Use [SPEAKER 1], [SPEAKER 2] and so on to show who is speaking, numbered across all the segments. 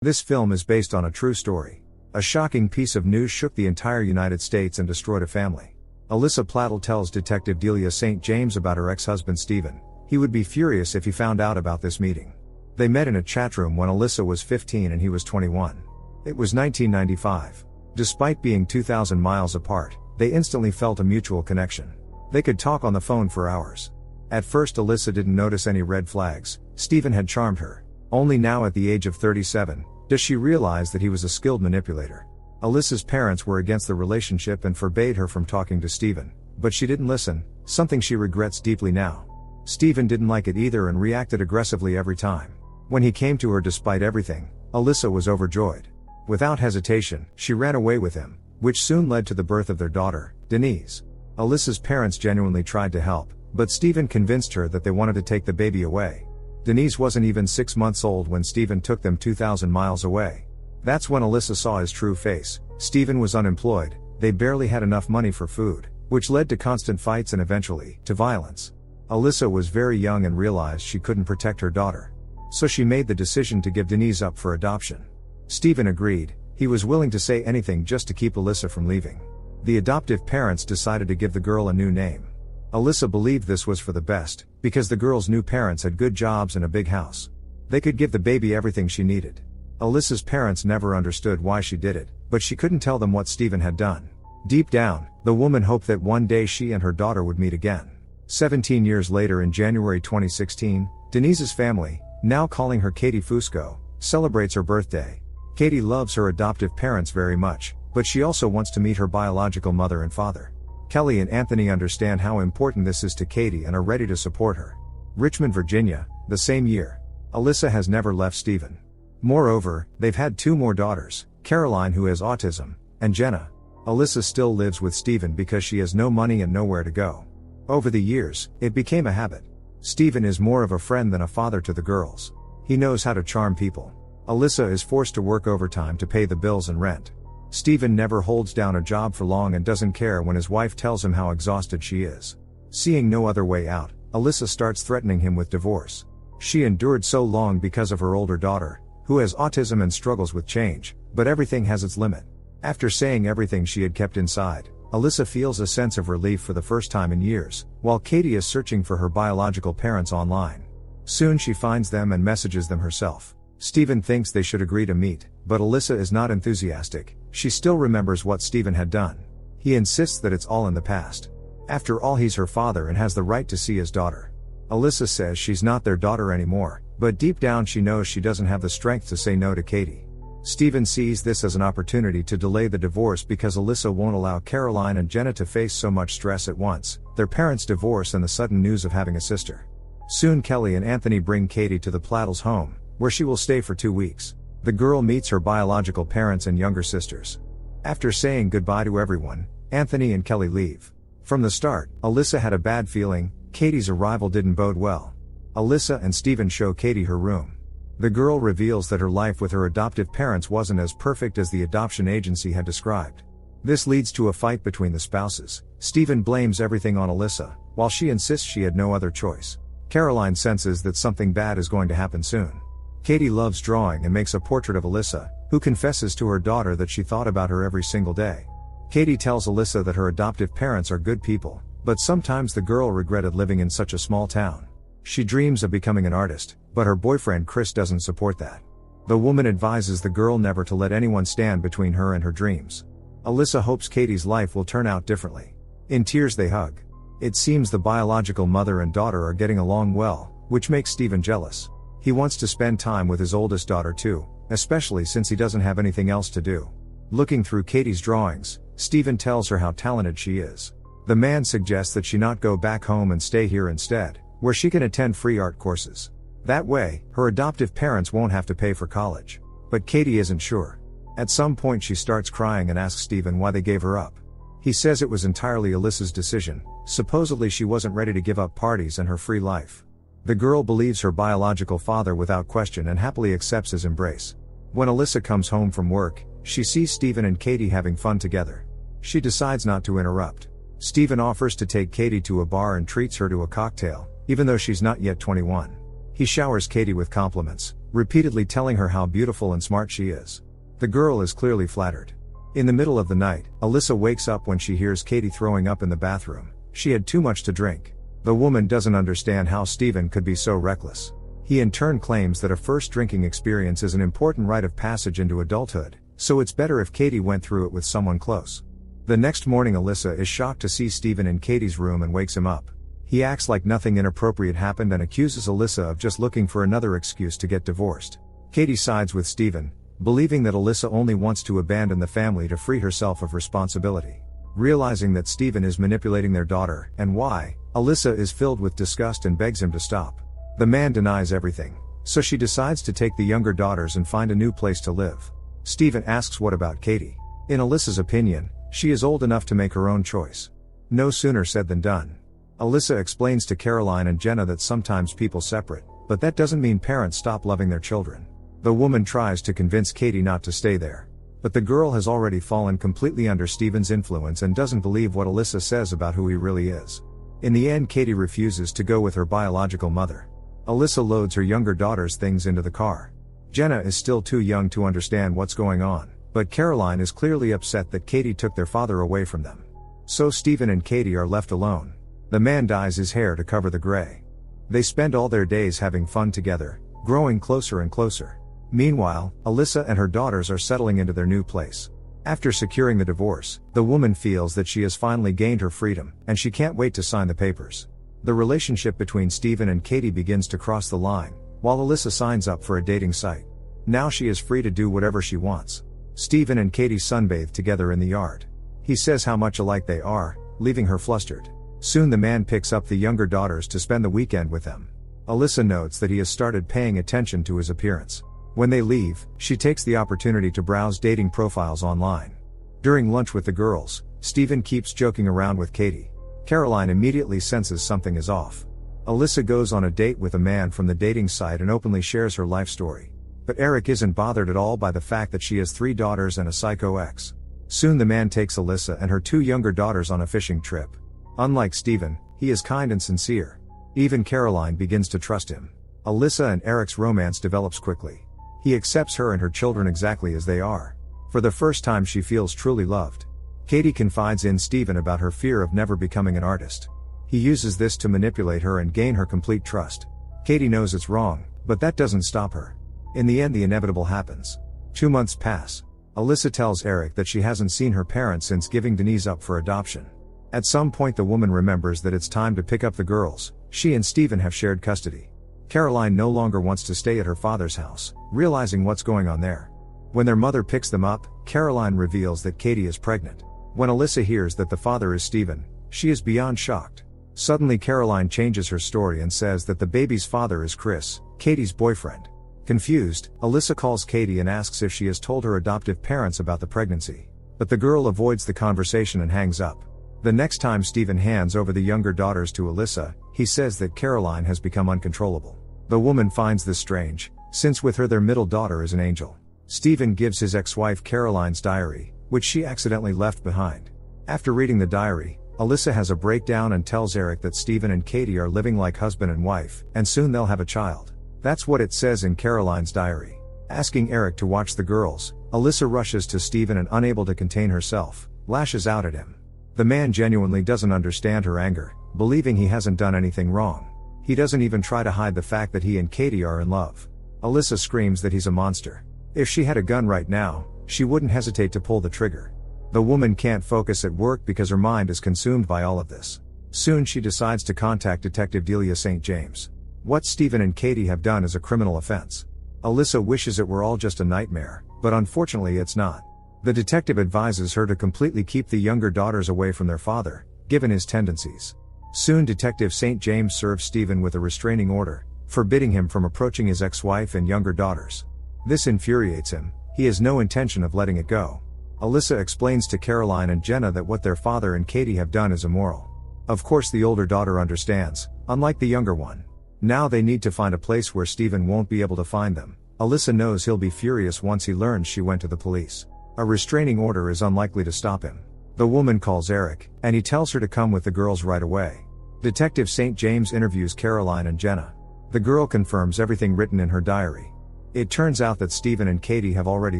[SPEAKER 1] This film is based on a true story. A shocking piece of news shook the entire United States and destroyed a family. Alyssa Pladl tells Detective Delia St. James about her ex-husband Stephen. He would be furious if he found out about this meeting. They met in a chat room when Alyssa was 15 and he was 21. It was 1995. Despite being 2,000 miles apart, they instantly felt a mutual connection. They could talk on the phone for hours. At first Alyssa didn't notice any red flags. Stephen had charmed her. Only now at the age of 37, does she realize that he was a skilled manipulator. Alyssa's parents were against the relationship and forbade her from talking to Stephen, but she didn't listen, something she regrets deeply now. Stephen didn't like it either and reacted aggressively every time. When he came to her despite everything, Alyssa was overjoyed. Without hesitation, she ran away with him, which soon led to the birth of their daughter, Denise. Alyssa's parents genuinely tried to help, but Stephen convinced her that they wanted to take the baby away. Denise wasn't even 6 months old when Stephen took them 2,000 miles away. That's when Alyssa saw his true face. Stephen was unemployed, they barely had enough money for food, which led to constant fights and eventually, to violence. Alyssa was very young and realized she couldn't protect her daughter. So she made the decision to give Denise up for adoption. Stephen agreed, he was willing to say anything just to keep Alyssa from leaving. The adoptive parents decided to give the girl a new name. Alyssa believed this was for the best, because the girl's new parents had good jobs and a big house. They could give the baby everything she needed. Alyssa's parents never understood why she did it, but she couldn't tell them what Stephen had done. Deep down, the woman hoped that one day she and her daughter would meet again. 17 years later in January 2016, Denise's family, now calling her Katie Fusco, celebrates her birthday. Katie loves her adoptive parents very much, but she also wants to meet her biological mother and father. Kelly and Anthony understand how important this is to Katie and are ready to support her. Richmond, Virginia, the same year. Alyssa has never left Stephen. Moreover, they've had 2 more daughters, Caroline who has autism, and Jenna. Alyssa still lives with Stephen because she has no money and nowhere to go. Over the years, it became a habit. Stephen is more of a friend than a father to the girls. He knows how to charm people. Alyssa is forced to work overtime to pay the bills and rent. Stephen never holds down a job for long and doesn't care when his wife tells him how exhausted she is. Seeing no other way out, Alyssa starts threatening him with divorce. She endured so long because of her older daughter, who has autism and struggles with change, but everything has its limit. After saying everything she had kept inside, Alyssa feels a sense of relief for the first time in years, while Katie is searching for her biological parents online. Soon she finds them and messages them herself. Stephen thinks they should agree to meet, but Alyssa is not enthusiastic. She still remembers what Stephen had done. He insists that it's all in the past. After all, he's her father and has the right to see his daughter. Alyssa says she's not their daughter anymore, but deep down she knows she doesn't have the strength to say no to Katie. Stephen sees this as an opportunity to delay the divorce because Alyssa won't allow Caroline and Jenna to face so much stress at once, their parents' divorce and the sudden news of having a sister. Soon Kelly and Anthony bring Katie to the Pladl's home, where she will stay for 2 weeks. The girl meets her biological parents and younger sisters. After saying goodbye to everyone, Anthony and Kelly leave. From the start, Alyssa had a bad feeling. Katie's arrival didn't bode well. Alyssa and Stephen show Katie her room. The girl reveals that her life with her adoptive parents wasn't as perfect as the adoption agency had described. This leads to a fight between the spouses. Stephen blames everything on Alyssa, while she insists she had no other choice. Caroline senses that something bad is going to happen soon. Katie loves drawing and makes a portrait of Alyssa, who confesses to her daughter that she thought about her every single day. Katie tells Alyssa that her adoptive parents are good people, but sometimes the girl regretted living in such a small town. She dreams of becoming an artist, but her boyfriend Chris doesn't support that. The woman advises the girl never to let anyone stand between her and her dreams. Alyssa hopes Katie's life will turn out differently. In tears they hug. It seems the biological mother and daughter are getting along well, which makes Stephen jealous. He wants to spend time with his oldest daughter too, especially since he doesn't have anything else to do. Looking through Katie's drawings, Stephen tells her how talented she is. The man suggests that she not go back home and stay here instead, where she can attend free art courses. That way, her adoptive parents won't have to pay for college. But Katie isn't sure. At some point she starts crying and asks Stephen why they gave her up. He says it was entirely Alyssa's decision. Supposedly she wasn't ready to give up parties and her free life. The girl believes her biological father without question and happily accepts his embrace. When Alyssa comes home from work, she sees Stephen and Katie having fun together. She decides not to interrupt. Stephen offers to take Katie to a bar and treats her to a cocktail, even though she's not yet 21. He showers Katie with compliments, repeatedly telling her how beautiful and smart she is. The girl is clearly flattered. In the middle of the night, Alyssa wakes up when she hears Katie throwing up in the bathroom. She had too much to drink. The woman doesn't understand how Steven could be so reckless. He in turn claims that a first drinking experience is an important rite of passage into adulthood, so it's better if Katie went through it with someone close. The next morning Alyssa is shocked to see Steven in Katie's room and wakes him up. He acts like nothing inappropriate happened and accuses Alyssa of just looking for another excuse to get divorced. Katie sides with Steven, believing that Alyssa only wants to abandon the family to free herself of responsibility. Realizing that Steven is manipulating their daughter, and why, Alyssa is filled with disgust and begs him to stop. The man denies everything, so she decides to take the younger daughters and find a new place to live. Steven asks what about Katie. In Alyssa's opinion, she is old enough to make her own choice. No sooner said than done. Alyssa explains to Caroline and Jenna that sometimes people separate, but that doesn't mean parents stop loving their children. The woman tries to convince Katie not to stay there. But the girl has already fallen completely under Steven's influence and doesn't believe what Alyssa says about who he really is. In the end, Katie refuses to go with her biological mother. Alyssa loads her younger daughter's things into the car. Jenna is still too young to understand what's going on, but Caroline is clearly upset that Katie took their father away from them. So Steven and Katie are left alone. The man dyes his hair to cover the gray. They spend all their days having fun together, growing closer and closer. Meanwhile, Alyssa and her daughters are settling into their new place. After securing the divorce, the woman feels that she has finally gained her freedom, and she can't wait to sign the papers. The relationship between Steven and Katie begins to cross the line, while Alyssa signs up for a dating site. Now she is free to do whatever she wants. Steven and Katie sunbathe together in the yard. He says how much alike they are, leaving her flustered. Soon the man picks up the younger daughters to spend the weekend with them. Alyssa notes that he has started paying attention to his appearance. When they leave, she takes the opportunity to browse dating profiles online. During lunch with the girls, Steven keeps joking around with Katie. Caroline immediately senses something is off. Alyssa goes on a date with a man from the dating site and openly shares her life story. But Eric isn't bothered at all by the fact that she has 3 daughters and a psycho ex. Soon the man takes Alyssa and her 2 younger daughters on a fishing trip. Unlike Steven, he is kind and sincere. Even Caroline begins to trust him. Alyssa and Eric's romance develops quickly. He accepts her and her children exactly as they are. For the first time she feels truly loved. Katie confides in Steven about her fear of never becoming an artist. He uses this to manipulate her and gain her complete trust. Katie knows it's wrong, but that doesn't stop her. In the end, the inevitable happens. 2 months pass. Alyssa tells Eric that she hasn't seen her parents since giving Denise up for adoption. At some point the woman remembers that it's time to pick up the girls. She and Steven have shared custody. Caroline no longer wants to stay at her father's house, realizing what's going on there. When their mother picks them up, Caroline reveals that Katie is pregnant. When Alyssa hears that the father is Steven, she is beyond shocked. Suddenly Caroline changes her story and says that the baby's father is Chris, Katie's boyfriend. Confused, Alyssa calls Katie and asks if she has told her adoptive parents about the pregnancy. But the girl avoids the conversation and hangs up. The next time Steven hands over the younger daughters to Alyssa, he says that Caroline has become uncontrollable. The woman finds this strange, since with her their middle daughter is an angel. Steven gives his ex-wife Caroline's diary, which she accidentally left behind. After reading the diary, Alyssa has a breakdown and tells Eric that Steven and Katie are living like husband and wife, and soon they'll have a child. That's what it says in Caroline's diary. Asking Eric to watch the girls, Alyssa rushes to Steven and, unable to contain herself, lashes out at him. The man genuinely doesn't understand her anger, believing he hasn't done anything wrong. He doesn't even try to hide the fact that he and Katie are in love. Alyssa screams that he's a monster. If she had a gun right now, she wouldn't hesitate to pull the trigger. The woman can't focus at work because her mind is consumed by all of this. Soon she decides to contact Detective Delia St. James. What Steven and Katie have done is a criminal offense. Alyssa wishes it were all just a nightmare, but unfortunately it's not. The detective advises her to completely keep the younger daughters away from their father, given his tendencies. Soon Detective St. James serves Steven with a restraining order, forbidding him from approaching his ex-wife and younger daughters. This infuriates him. He has no intention of letting it go. Alyssa explains to Caroline and Jenna that what their father and Katie have done is immoral. Of course the older daughter understands, unlike the younger one. Now they need to find a place where Steven won't be able to find them. Alyssa knows he'll be furious once he learns she went to the police. A restraining order is unlikely to stop him. The woman calls Eric, and he tells her to come with the girls right away. Detective St. James interviews Caroline and Jenna. The girl confirms everything written in her diary. It turns out that Stephen and Katie have already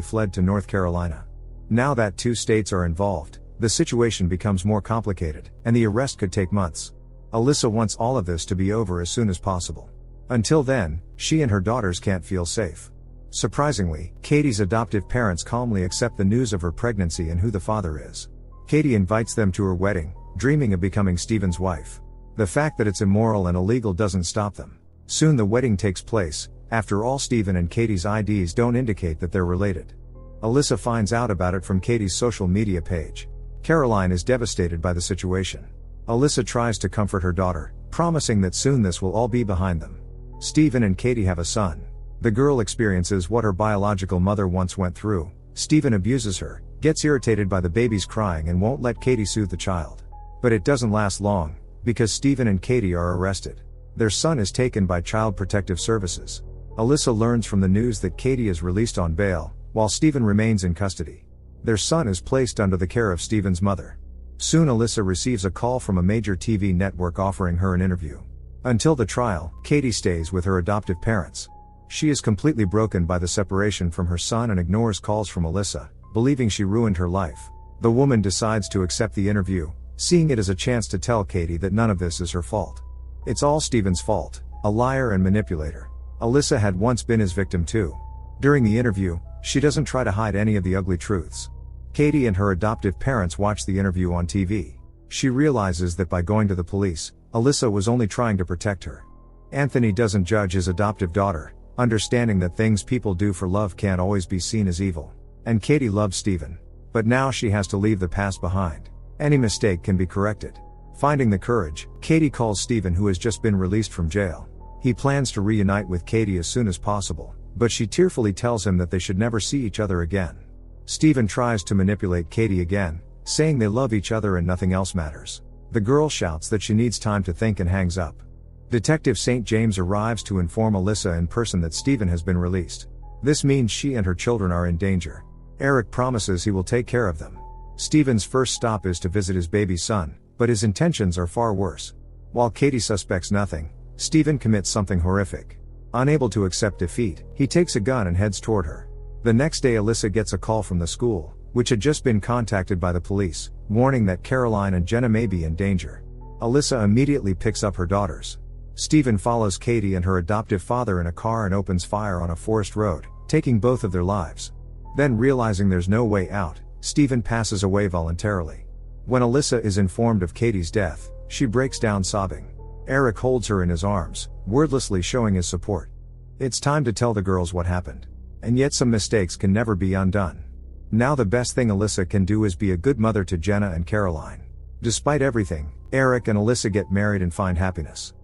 [SPEAKER 1] fled to North Carolina. Now that 2 states are involved, the situation becomes more complicated, and the arrest could take months. Alyssa wants all of this to be over as soon as possible. Until then, she and her daughters can't feel safe. Surprisingly, Katie's adoptive parents calmly accept the news of her pregnancy and who the father is. Katie invites them to her wedding, dreaming of becoming Stephen's wife. The fact that it's immoral and illegal doesn't stop them. Soon the wedding takes place. After all, Stephen and Katie's IDs don't indicate that they're related. Alyssa finds out about it from Katie's social media page. Caroline is devastated by the situation. Alyssa tries to comfort her daughter, promising that soon this will all be behind them. Stephen and Katie have a son. The girl experiences what her biological mother once went through. Stephen abuses her, gets irritated by the baby's crying and won't let Katie soothe the child. But it doesn't last long, because Stephen and Katie are arrested. Their son is taken by Child Protective Services. Alyssa learns from the news that Katie is released on bail, while Stephen remains in custody. Their son is placed under the care of Stephen's mother. Soon Alyssa receives a call from a major TV network offering her an interview. Until the trial, Katie stays with her adoptive parents. She is completely broken by the separation from her son and ignores calls from Alyssa, believing she ruined her life. The woman decides to accept the interview, seeing it as a chance to tell Katie that none of this is her fault. It's all Stephen's fault, a liar and manipulator. Alyssa had once been his victim too. During the interview, she doesn't try to hide any of the ugly truths. Katie and her adoptive parents watch the interview on TV. She realizes that by going to the police, Alyssa was only trying to protect her. Anthony doesn't judge his adoptive daughter, understanding that things people do for love can't always be seen as evil. And Katie loves Stephen. But now she has to leave the past behind. Any mistake can be corrected. Finding the courage, Katie calls Stephen, who has just been released from jail. He plans to reunite with Katie as soon as possible, but she tearfully tells him that they should never see each other again. Stephen tries to manipulate Katie again, saying they love each other and nothing else matters. The girl shouts that she needs time to think and hangs up. Detective St. James arrives to inform Alyssa in person that Stephen has been released. This means she and her children are in danger. Eric promises he will take care of them. Stephen's first stop is to visit his baby son, but his intentions are far worse. While Katie suspects nothing, Stephen commits something horrific. Unable to accept defeat, he takes a gun and heads toward her. The next day Alyssa gets a call from the school, which had just been contacted by the police, warning that Caroline and Jenna may be in danger. Alyssa immediately picks up her daughters. Stephen follows Katie and her adoptive father in a car and opens fire on a forest road, taking both of their lives. Then, realizing there's no way out, Stephen passes away voluntarily. When Alyssa is informed of Katie's death, she breaks down sobbing. Eric holds her in his arms, wordlessly showing his support. It's time to tell the girls what happened. And yet some mistakes can never be undone. Now the best thing Alyssa can do is be a good mother to Jenna and Caroline. Despite everything, Eric and Alyssa get married and find happiness.